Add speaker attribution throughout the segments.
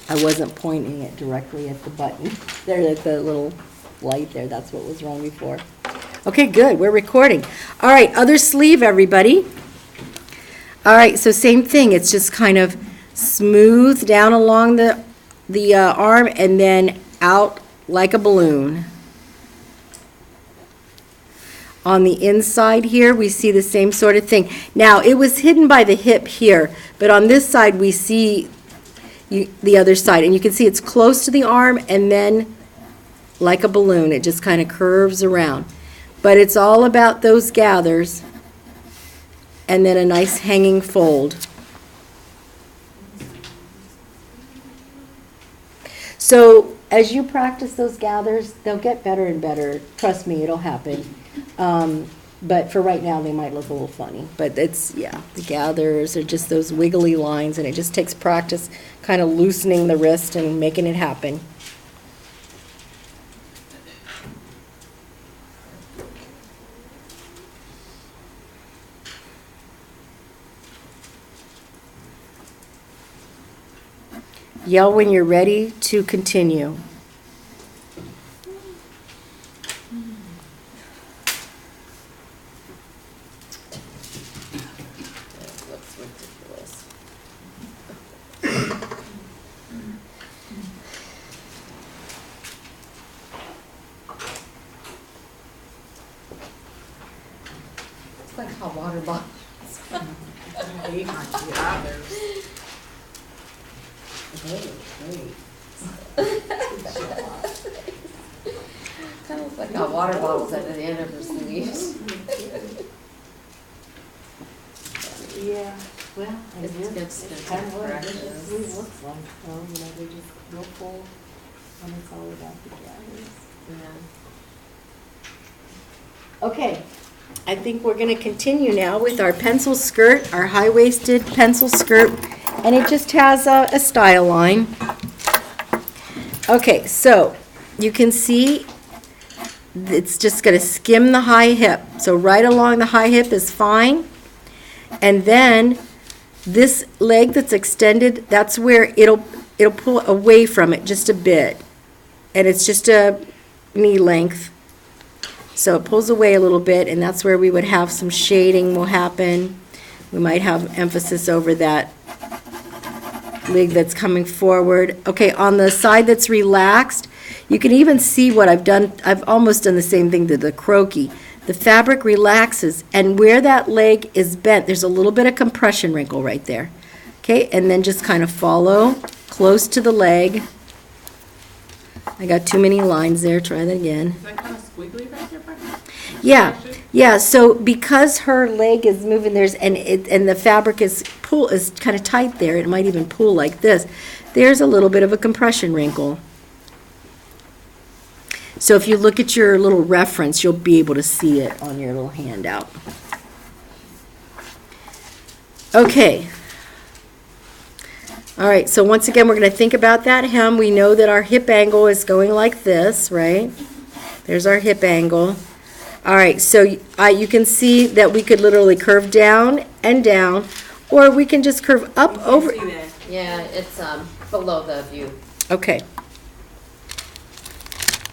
Speaker 1: I wasn't pointing it directly at the button. There, at the little light there, that's what was wrong before. Okay, good, we're recording. All right, other sleeve, everybody. All right, so same thing, it's just kind of smooth down along the arm and then out like a balloon. On the inside here, we see the same sort of thing. Now, it was hidden by the hip here, but on this side, we see the other side. And you can see it's close to the arm, and then, like a balloon, it just kind of curves around. But it's all about those gathers, and then a nice hanging fold. So, as you practice those gathers, they'll get better and better. Trust me, it'll happen. But for right now, they might look a little funny. But it's, yeah, the gathers are just those wiggly lines, and it just takes practice kind of loosening the wrist and making it happen. Yell when you're ready to continue.
Speaker 2: It's like hot water bottles. Kind of looks like hot water bottles at the end of her sleeves.
Speaker 1: Yeah, well,
Speaker 2: It's
Speaker 1: guess
Speaker 2: just
Speaker 1: it's
Speaker 2: gonna
Speaker 1: kind of
Speaker 2: take
Speaker 1: what
Speaker 2: practice.
Speaker 1: it really looks like, though, you know, they just real full, and it's all about the gathers.
Speaker 2: Yeah.
Speaker 1: Okay, I think we're gonna continue now with our pencil skirt, our high-waisted pencil skirt, and it just has a style line. Okay, so you can see it's just gonna skim the high hip. So right along the high hip is fine. And then this leg that's extended, that's where it'll pull away from it just a bit. And it's just a knee length. So it pulls away a little bit, and that's where we would have some shading will happen. We might have emphasis over that leg that's coming forward. Okay, on the side that's relaxed, you can even see what I've done. I've almost done the same thing to the croquis. The fabric relaxes, and where that leg is bent, there's a little bit of compression wrinkle right there. Okay, and then just kind of follow close to the leg. I got too many lines there, try that again.
Speaker 3: Is that kind of squiggly back there, Becky?
Speaker 1: Yeah, so because her leg is moving, and the fabric is kind of tight there, it might even pull like this, there's a little bit of a compression wrinkle. So if you look at your little reference, you'll be able to see it on your little handout. Okay. All right, so once again, we're going to think about that hem. We know that our hip angle is going like this, right? There's our hip angle. All right, so you can see that we could literally curve down and down, or we can just curve up over.
Speaker 2: Yeah, it's below the view.
Speaker 1: Okay.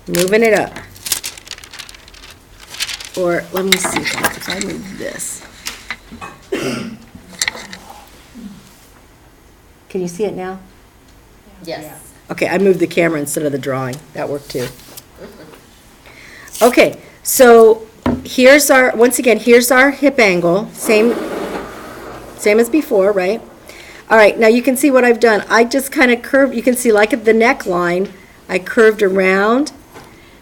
Speaker 1: Moving it up. Or, let me see, if I move this. Can you see it now?
Speaker 2: Yes.
Speaker 1: Okay, I moved the camera instead of the drawing. That worked too. Okay, so here's once again, here's our hip angle. Same as before, right? All right, now you can see what I've done. I just kind of curved, you can see like at the neckline, I curved around.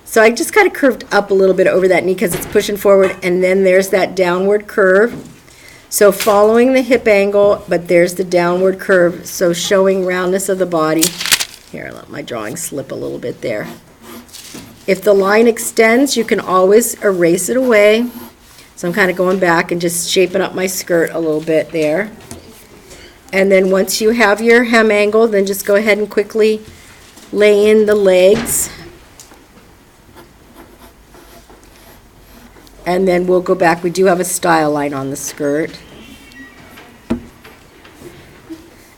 Speaker 1: So I just kind of curved up a little bit over that knee because it's pushing forward, and then there's that downward curve. So following the hip angle, but there's the downward curve, so showing roundness of the body. Here, let my drawing slip a little bit there. If the line extends, you can always erase it away. So I'm kind of going back and just shaping up my skirt a little bit there. And then once you have your hem angle, then just go ahead and quickly lay in the legs. And then we'll go back. We do have a style line on the skirt.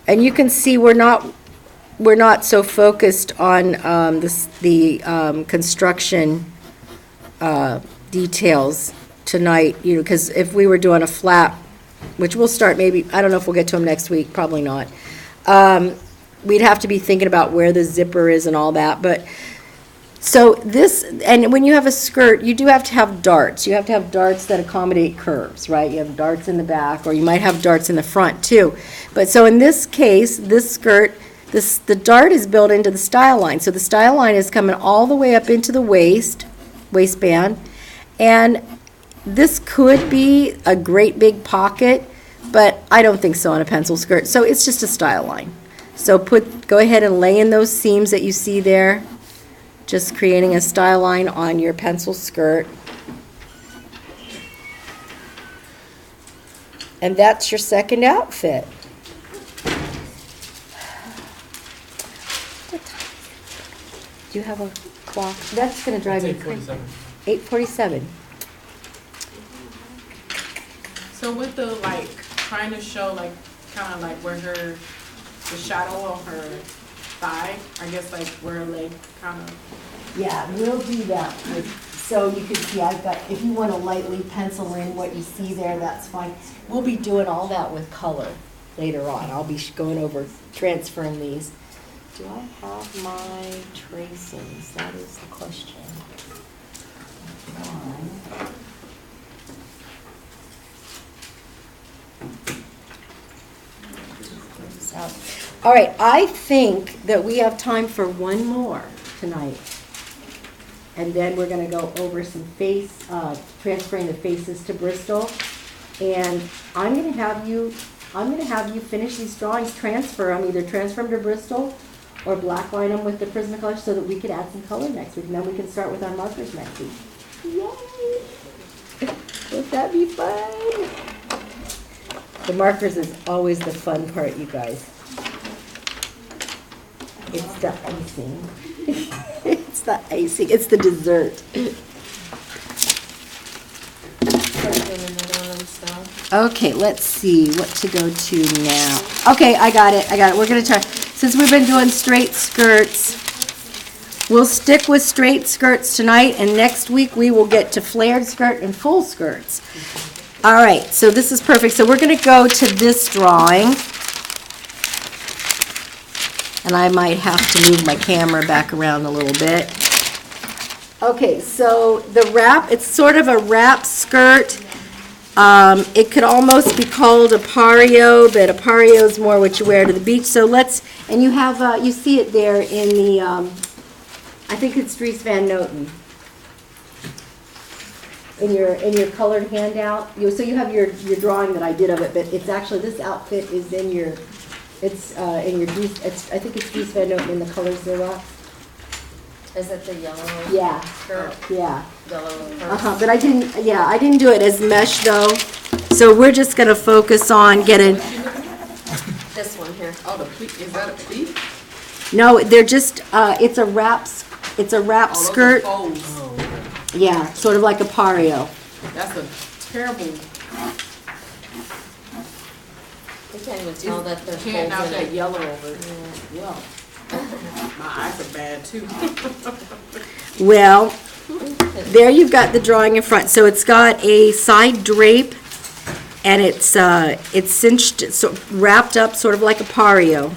Speaker 1: And you can see we're not we're not so focused on the construction details tonight, because if we were doing a flap, which we'll start maybe, I don't know if we'll get to them next week, probably not. We'd have to be thinking about where the zipper is and all that, but, so this, and when you have a skirt, you do have to have darts. You have to have darts that accommodate curves, right? You have darts in the back, or you might have darts in the front, too. But so in this case, this skirt, the dart is built into the style line. So the style line is coming all the way up into the waistband, and this could be a great big pocket, but I don't think so on a pencil skirt. So it's just a style line. So go ahead and lay in those seams that you see there, just creating a style line on your pencil skirt. And that's your second outfit. Do you have a clock? That's gonna drive me crazy. 8:47.
Speaker 3: So with the like trying to show like kind of like where the shadow on her thigh, I guess like where her leg kind of.
Speaker 1: Yeah, we'll do that. So you can see I've got, if you want to lightly pencil in what you see there, that's fine. We'll be doing all that with color later on. I'll be going over transferring these. Do I have my tracings? That is the question. One. All right, I think that we have time for one more tonight. And then we're gonna go over some transferring the faces to Bristol. And I'm gonna have you finish these drawings, either transfer them to Bristol or blackline them with the Prismacolor so that we could add some color next week. And then we can start with our markers next week. Yay! Won't that be fun? The markers is always the fun part, you guys. It's the icing. It's the icing. It's the dessert. Okay, let's see what to go to now. Okay, I got it. We're going to try. Since we've been doing straight skirts, we'll stick with straight skirts tonight, and next week we will get to flared skirt and full skirts. All right, so this is perfect. So we're going to go to this drawing. And I might have to move my camera back around a little bit. Okay, so the wrap, it's sort of a wrap skirt. It could almost be called a pario, but a pario is more what you wear to the beach. So and you have, you see it there in the, I think it's Dries Van Noten. In your colored handout. So you have your drawing that I did of it, but it's actually, this outfit is in your, in your Dries, I think it's Dries Van Noten in the colors there.
Speaker 2: Is it the yellow?
Speaker 1: Yeah.
Speaker 2: Skirt?
Speaker 1: Yeah.
Speaker 2: Yellow.
Speaker 1: But I didn't do it as mesh though. So we're just gonna focus on getting.
Speaker 2: This one here.
Speaker 3: Oh, the pleat, is that a pleat?
Speaker 1: No, they're just, it's a wrap skirt.
Speaker 3: Oh, those are folds.
Speaker 1: Yeah, sort of like a pario.
Speaker 3: That's a terrible.
Speaker 2: You can't even tell that there's
Speaker 3: Can't
Speaker 2: folds
Speaker 3: out
Speaker 2: in
Speaker 3: that
Speaker 2: it.
Speaker 3: yellow over it. Yeah. My eyes are bad too.
Speaker 1: Well, there you've got the drawing in front. So it's got a side drape, and it's cinched, so wrapped up sort of like a pario.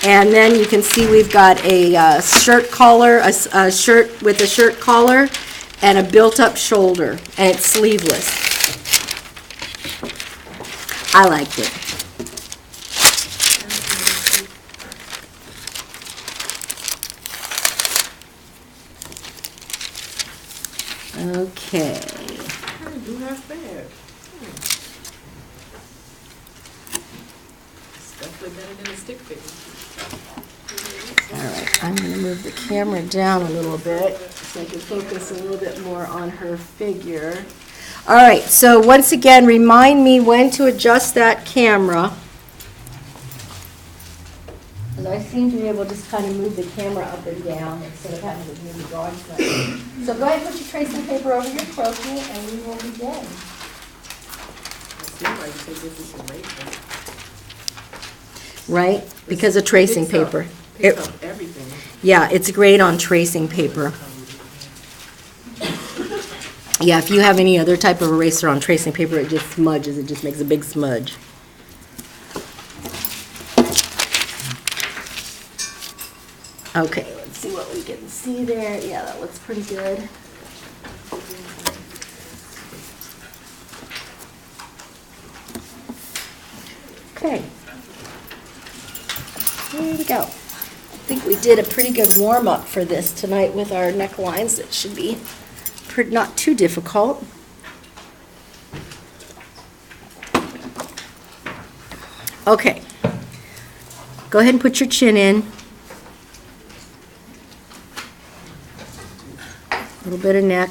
Speaker 1: And then you can see we've got a shirt collar, a shirt with a shirt collar, and a built-up shoulder, and it's sleeveless. I liked it. Okay.
Speaker 3: I do have bad. It's definitely better than a stick figure.
Speaker 1: All right, I'm going to move the camera down a little bit so I can focus a little bit more on her figure. All right, so once again, remind me when to adjust that camera. Because I seem to be able to just kind of move the camera up and down instead of having to move the drawing. So go ahead and put your tracing paper over your croquis and we will begin.
Speaker 3: It seems like this is erasure.
Speaker 1: Right? Because of tracing paper.
Speaker 3: Picks up everything.
Speaker 1: Yeah, it's great on tracing paper. Yeah, if you have any other type of eraser on tracing paper, it just smudges, it just makes a big smudge. Okay, let's see what we can see there. Yeah, that looks pretty good. Okay. There we go. I think we did a pretty good warm-up for this tonight with our necklines. It should be not too difficult. Okay. Go ahead and put your chin in. A little bit of neck.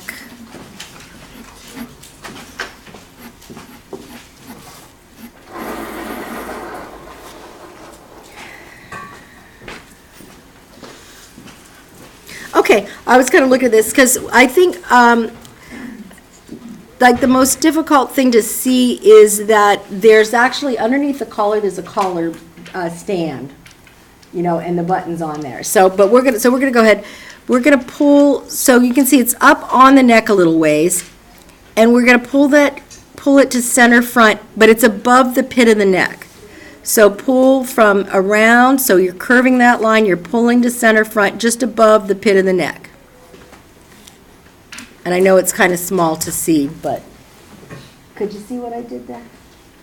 Speaker 1: Okay, I was going to look at this because I think like the most difficult thing to see is that there's actually underneath the collar, there's a collar stand, you know, and the buttons on there. So, but we're gonna go ahead. We're gonna pull, so you can see it's up on the neck a little ways, and we're gonna pull it to center front, but it's above the pit of the neck. So pull from around, so you're curving that line, you're pulling to center front, just above the pit of the neck. And I know it's kind of small to see, but could you see what I did there?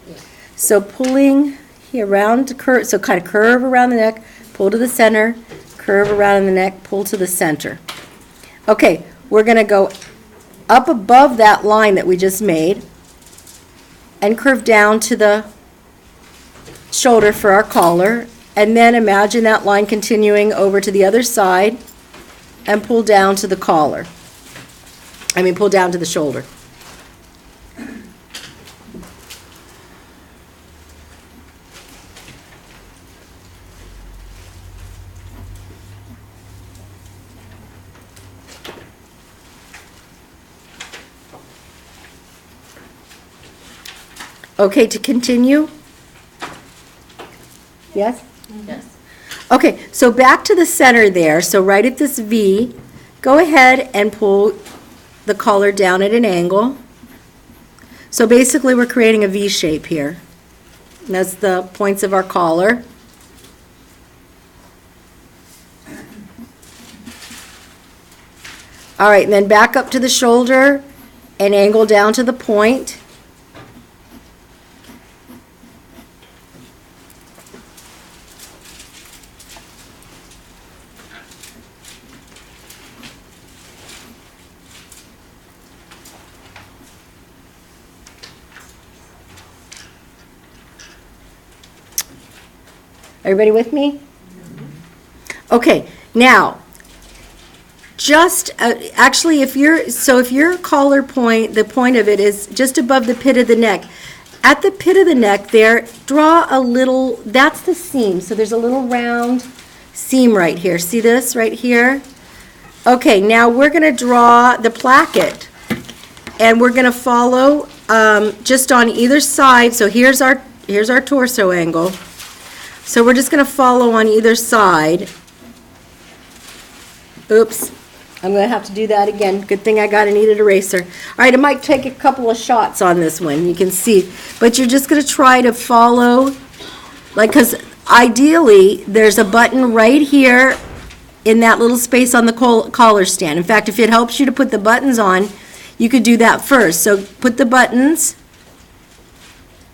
Speaker 2: Yeah.
Speaker 1: So pulling here around to curve, so kind of curve around the neck, pull to the center, curve around the neck, pull to the center. Okay, we're going to go up above that line that we just made and curve down to the shoulder for our collar, and then imagine that line continuing over to the other side and pull down to the collar. Pull down to the shoulder. Okay, to continue? Yes?
Speaker 2: Yes.
Speaker 1: Okay, so back to the center there, so right at this V, go ahead and pull the collar down at an angle. So basically we're creating a V shape here. And that's the points of our collar. All right, and then back up to the shoulder and angle down to the point. Everybody with me? Okay, now, just, actually, if your collar point, the point of it is just above the pit of the neck. At the pit of the neck there, draw a little, that's the seam. So there's a little round seam right here. See this right here? Okay, now we're going to draw the placket. And we're going to follow just on either side. So here's our torso angle. So we're just going to follow on either side. Oops, I'm going to have to do that again. Good thing I got a kneaded eraser. All right, it might take a couple of shots on this one, you can see. But you're just going to try to follow, like, because ideally there's a button right here in that little space on the collar stand. In fact, if it helps you to put the buttons on, you could do that first. So put the buttons.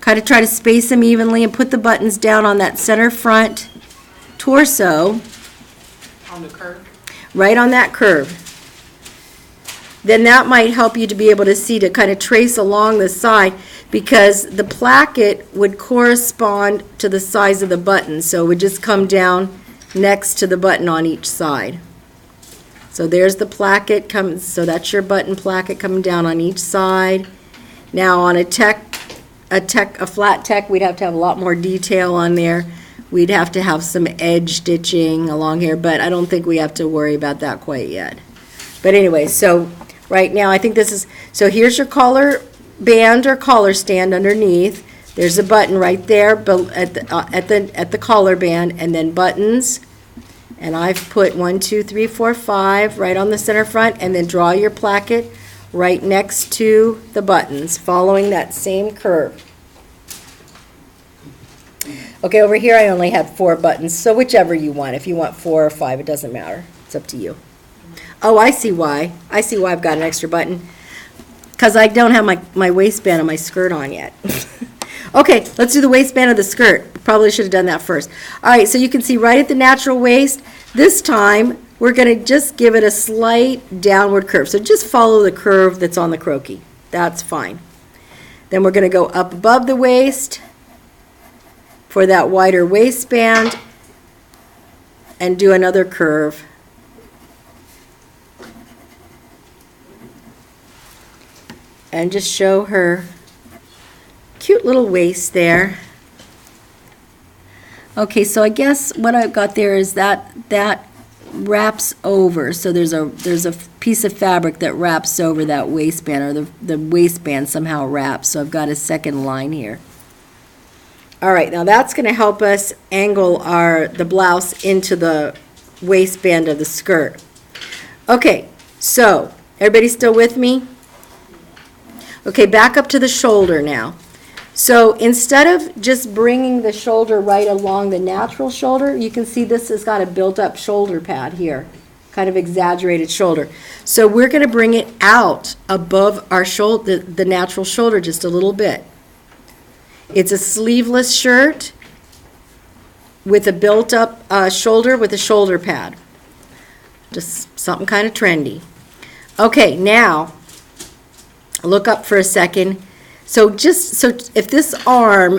Speaker 1: Kind of try to space them evenly and put the buttons down on that center front torso.
Speaker 3: On the curve?
Speaker 1: Right on that curve. Then that might help you to be able to see, to kind of trace along the side, because the placket would correspond to the size of the button. So it would just come down next to the button on each side. So there's the placket, so that's your button placket coming down on each side. Now on a flat tech, we'd have to have a lot more detail on there. We'd have to have some edge stitching along here, but I don't think we have to worry about that quite yet. But anyway, so right now I think this is, so here's your collar band or collar stand underneath. There's a button right there at the collar band, and then buttons And I've put 1, 2, 3, 4, 5 right on the center front, and then draw your placket right next to the buttons, following that same curve. Okay, over here I only had 4 buttons, so whichever you want. If you want 4 or 5, it doesn't matter. It's up to you. Oh, I see why. I see why I've got an extra button. Because I don't have my waistband of my skirt on yet. Okay, let's do the waistband of the skirt. Probably should have done that first. All right, so you can see right at the natural waist, this time we're going to just give it a slight downward curve. So just follow the curve that's on the croquis. That's fine. Then we're going to go up above the waist for that wider waistband and do another curve. And just show her cute little waist there. Okay, so I guess what I've got there is that wraps over. So there's a piece of fabric that wraps over that waistband, or the waistband somehow wraps. So I've got a second line here. All right, now that's going to help us angle the blouse into the waistband of the skirt. Okay, so everybody still with me? Okay, back up to the shoulder now. So instead of just bringing the shoulder right along the natural shoulder, you can see this has got a built-up shoulder pad here, kind of exaggerated shoulder. So we're going to bring it out above our shoulder, the natural shoulder, just a little bit. It's a sleeveless shirt with a built-up shoulder with a shoulder pad. Just something kind of trendy. Okay, now look up for a second. So if this arm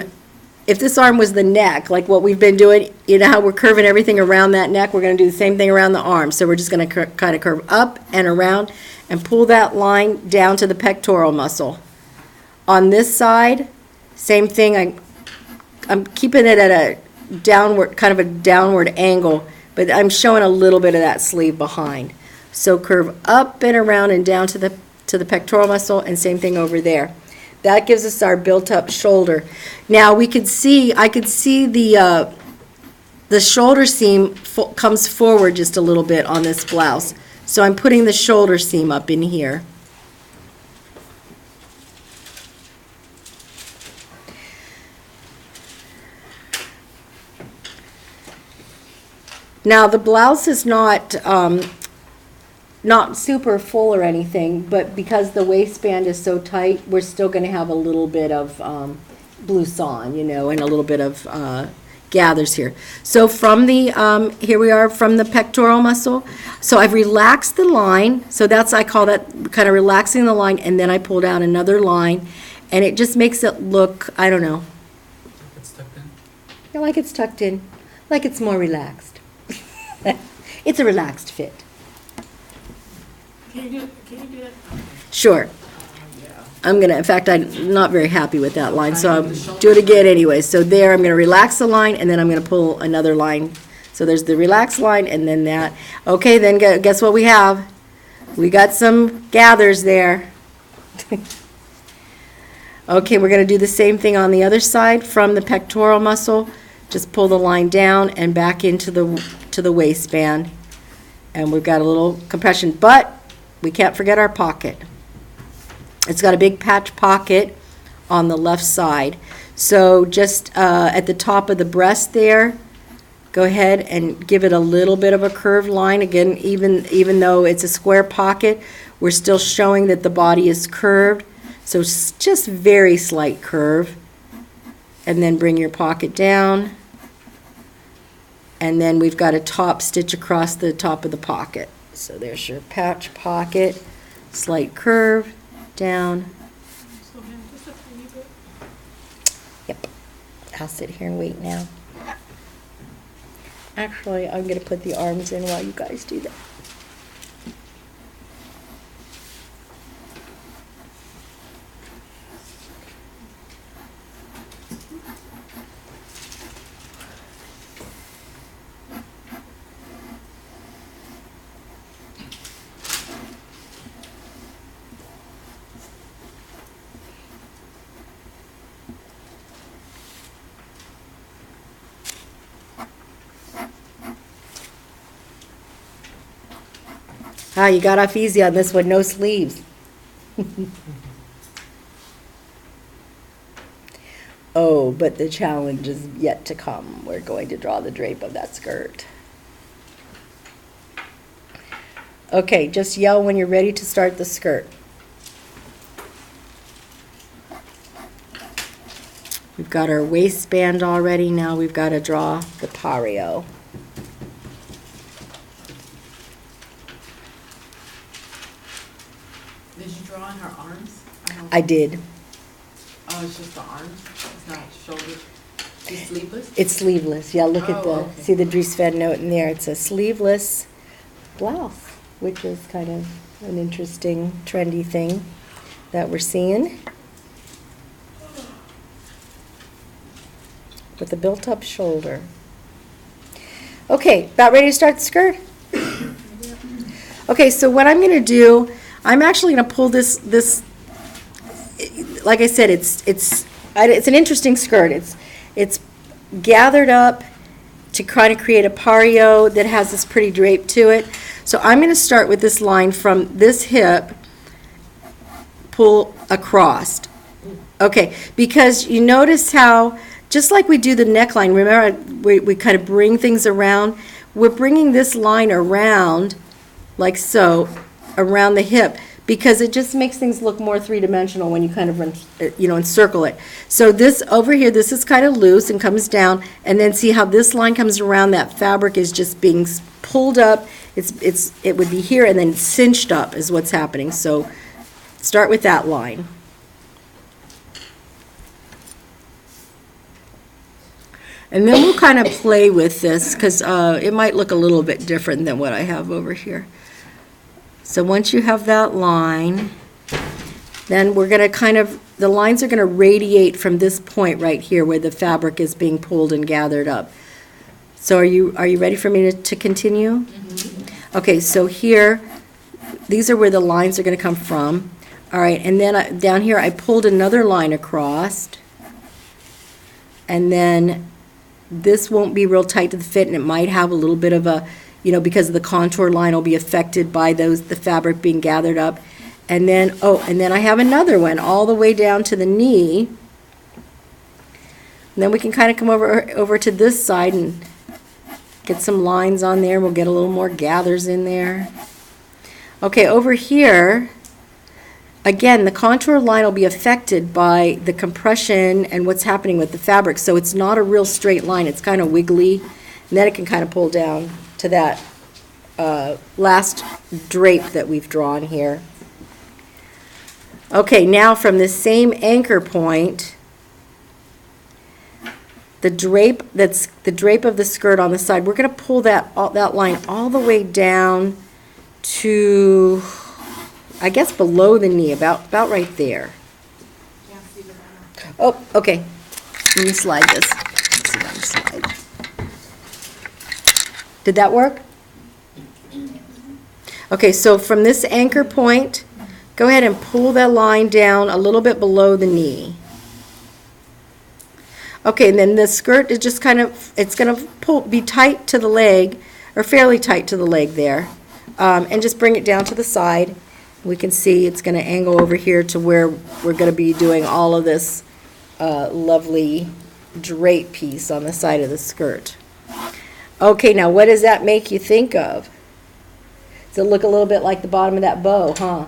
Speaker 1: was the neck, like what we've been doing, you know how we're curving everything around that neck, we're going to do the same thing around the arm. So we're just going to kind of curve up and around and pull that line down to the pectoral muscle. On this side, same thing. I'm keeping it at a downward, kind of a downward angle, but I'm showing a little bit of that sleeve behind. So curve up and around and down to the pectoral muscle, and same thing over there. That gives us our built-up shoulder. Now I could see the shoulder seam comes forward just a little bit on this blouse. So I'm putting the shoulder seam up in here. Now the blouse is not super full or anything, but because the waistband is so tight, we're still going to have a little bit of blouson, and a little bit of gathers here. So from the, here we are from the pectoral muscle. So I've relaxed the line. So I call that kind of relaxing the line, and then I pull down another line, and it just makes it look, I don't know.
Speaker 4: It's tucked in?
Speaker 1: Yeah, like it's tucked in, like it's more relaxed. It's a relaxed fit.
Speaker 3: Can you do that?
Speaker 1: Sure.
Speaker 3: Yeah.
Speaker 1: In fact, I'm not very happy with that line, so I'll do it again anyway. So there, I'm going to relax the line, and then I'm going to pull another line. So there's the relaxed line, and then that. Okay, then guess what we have? We got some gathers there. Okay, we're going to do the same thing on the other side from the pectoral muscle. Just pull the line down and back into the waistband. And we've got a little compression, but we can't forget our pocket. It's got a big patch pocket on the left side. So just at the top of the breast there, go ahead and give it a little bit of a curved line. Again, even though it's a square pocket, we're still showing that the body is curved. So just very slight curve. And then bring your pocket down. And then we've got a top stitch across the top of the pocket. So there's your patch pocket, slight curve, down.
Speaker 3: So then just a tiny bit.
Speaker 1: Yep. I'll sit here and wait now. Actually, I'm going to put the arms in while you guys do that. Ah, you got off easy on this one, no sleeves. Oh, but the challenge is yet to come. We're going to draw the drape of that skirt. Okay, just yell when you're ready to start the skirt. We've got our waistband already, now we've got to draw the pario.
Speaker 3: Did you draw on her arms?
Speaker 1: I did.
Speaker 3: Oh, it's just the arms? It's not shoulders? She's sleeveless?
Speaker 1: It's sleeveless, yeah, look at
Speaker 3: Oh,
Speaker 1: the,
Speaker 3: okay.
Speaker 1: see the Dries Van Noten there, it's a sleeveless blouse, which is kind of an interesting, trendy thing that we're seeing. With a built-up shoulder. Okay, about ready to start the skirt? Okay, so what I'm gonna do, I'm actually gonna pull this, like I said, it's an interesting skirt. It's gathered up to kind of create a pario that has this pretty drape to it. So I'm gonna start with this line from this hip, pull across. Okay, because you notice how, just like we do the neckline, remember we kind of bring things around, we're bringing this line around, like so, around the hip, because it just makes things look more three-dimensional when you kind of run, encircle it. So this over here, this is kind of loose and comes down, and then see how this line comes around, that fabric is just being pulled up, it would be here and then cinched up is what's happening. So start with that line. And then we'll kind of play with this, because it might look a little bit different than what I have over here. So once you have that line, then we're going to kind of, the lines are going to radiate from this point right here where the fabric is being pulled and gathered up. So are you ready for me to continue? Mm-hmm. Okay, so here, these are where the lines are going to come from. All right, and then down here I pulled another line across, and then this won't be real tight to the fit, and it might have a little bit of a, because of the contour line will be affected by the fabric being gathered up. And then, and then I have another one all the way down to the knee. And then we can kind of come over to this side and get some lines on there. We'll get a little more gathers in there. Okay, over here, again, the contour line will be affected by the compression and what's happening with the fabric. So it's not a real straight line. It's kind of wiggly. And then it can kind of pull down to that last drape that we've drawn here. Okay, now from the same anchor point, the drape of the skirt on the side, we're going to pull that line all the way down to, I guess, below the knee, about right there. Oh, okay. Let me slide this. Let's see if I can slide. Did that work? Okay, so from this anchor point, go ahead and pull that line down a little bit below the knee. Okay, and then the skirt is just kind of, it's going to be tight to the leg, or fairly tight to the leg there, and just bring it down to the side. We can see it's going to angle over here to where we're going to be doing all of this lovely drape piece on the side of the skirt. Okay, now what does that make you think of? Does it look a little bit like the bottom of that bow, huh?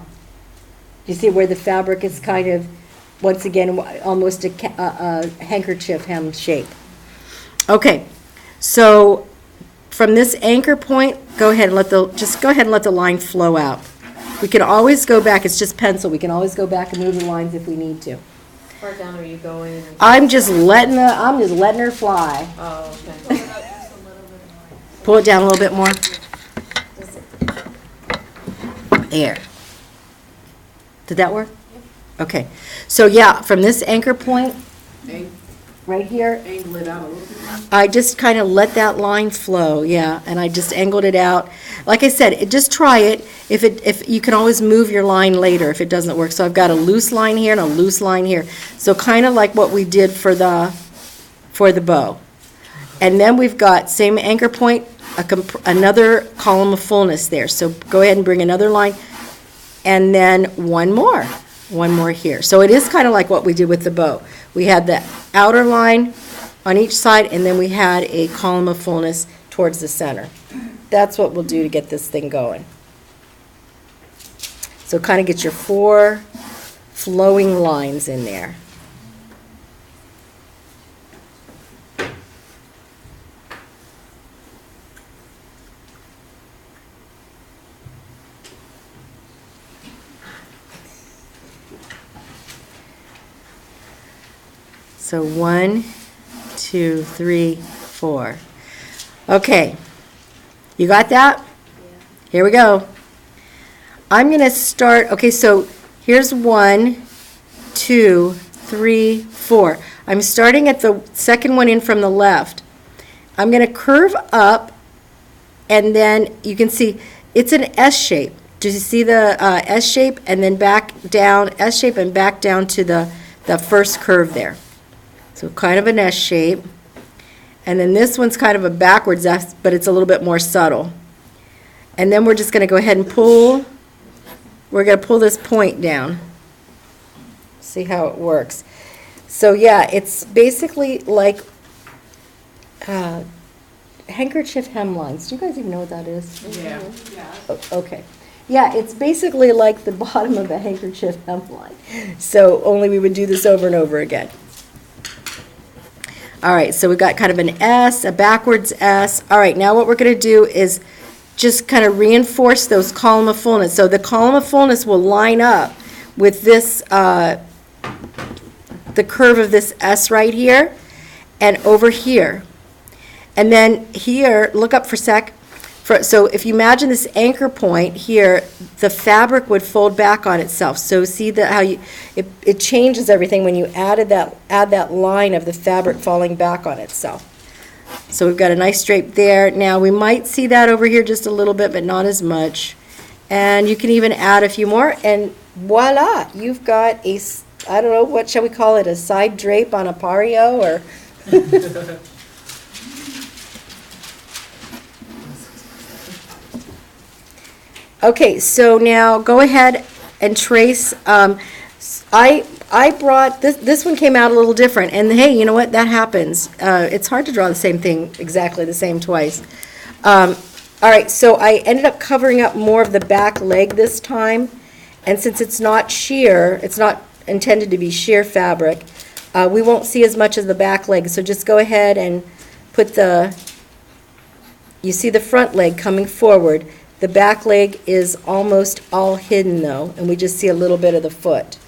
Speaker 1: You see where the fabric is kind of, once again, almost a handkerchief hem shape. Okay, so from this anchor point, go ahead and let the line flow out. We can always go back. It's just pencil. We can always go back and move the lines if we need to.
Speaker 2: Where down are you going?
Speaker 1: I'm just letting her fly.
Speaker 2: Oh, okay.
Speaker 1: Pull it down a little bit more. There. Did that work? Okay. So yeah, from this anchor point, right here,
Speaker 3: Angle it out a little bit.
Speaker 1: I just kind of let that line flow, yeah, and I just angled it out. Like I said, just try it. If you can always move your line later if it doesn't work. So I've got a loose line here and a loose line here. So kind of like what we did for the bow. And then we've got same anchor point, another column of fullness there. So go ahead and bring another line, and then one more here. So it is kind of like what we did with the bow. We had the outer line on each side, and then we had a column of fullness towards the center. That's what we'll do to get this thing going. So kind of get your 4 flowing lines in there. So 1, 2, 3, 4. Okay, you got that? Here we go. I'm going to start, okay, so here's 1, 2, 3, 4. I'm starting at the second one in from the left. I'm going to curve up, and then you can see it's an S shape. Do you see the S shape? And then back down, S shape, and back down to the first curve there. So kind of an S shape. And then this one's kind of a backwards S, but it's a little bit more subtle. And then we're just going to go ahead and pull. We're going to pull this point down. See how it works. So yeah, it's basically like handkerchief hemlines. Do you guys even know what that is?
Speaker 3: Yeah.
Speaker 1: Okay. Yeah, it's basically like the bottom of a handkerchief hemline. So only we would do this over and over again. All right, so we've got kind of an S, a backwards S. All right, now what we're going to do is just kind of reinforce those column of fullness. So the column of fullness will line up with this, the curve of this S right here and over here. And then here, look up for a sec. So if you imagine this anchor point here, the fabric would fold back on itself. So see how it changes everything when you add that line of the fabric falling back on itself. So we've got a nice drape there. Now we might see that over here just a little bit, but not as much. And you can even add a few more, and voila, you've got a, I don't know, what shall we call it, a side drape on a pario, or okay, so now go ahead and trace. I brought, this one came out a little different, and hey, you know what, that happens. It's hard to draw the same thing exactly the same twice. All right, so I ended up covering up more of the back leg this time, and since it's not sheer, it's not intended to be sheer fabric, we won't see as much of the back leg, so just go ahead and put you see the front leg coming forward. The back leg is almost all hidden though, and we just see a little bit of the foot.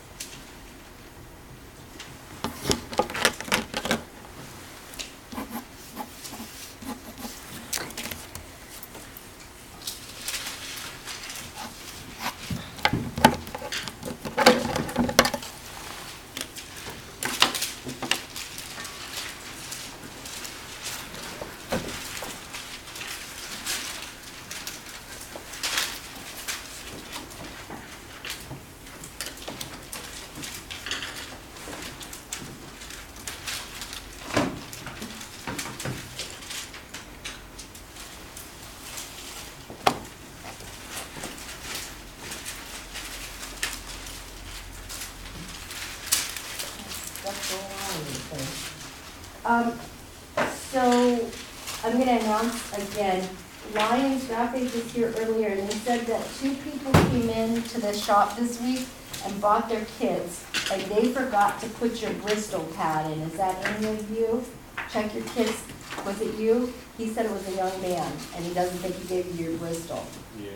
Speaker 1: So I'm going to announce again, Lions Graphics was here earlier, and they said that 2 people came in to the shop this week and bought their kits, and they forgot to put your Bristol pad in. Is that any of you? Check your kits. Was it you? He said it was a young man, and he doesn't think he gave you your Bristol.
Speaker 4: Yeah.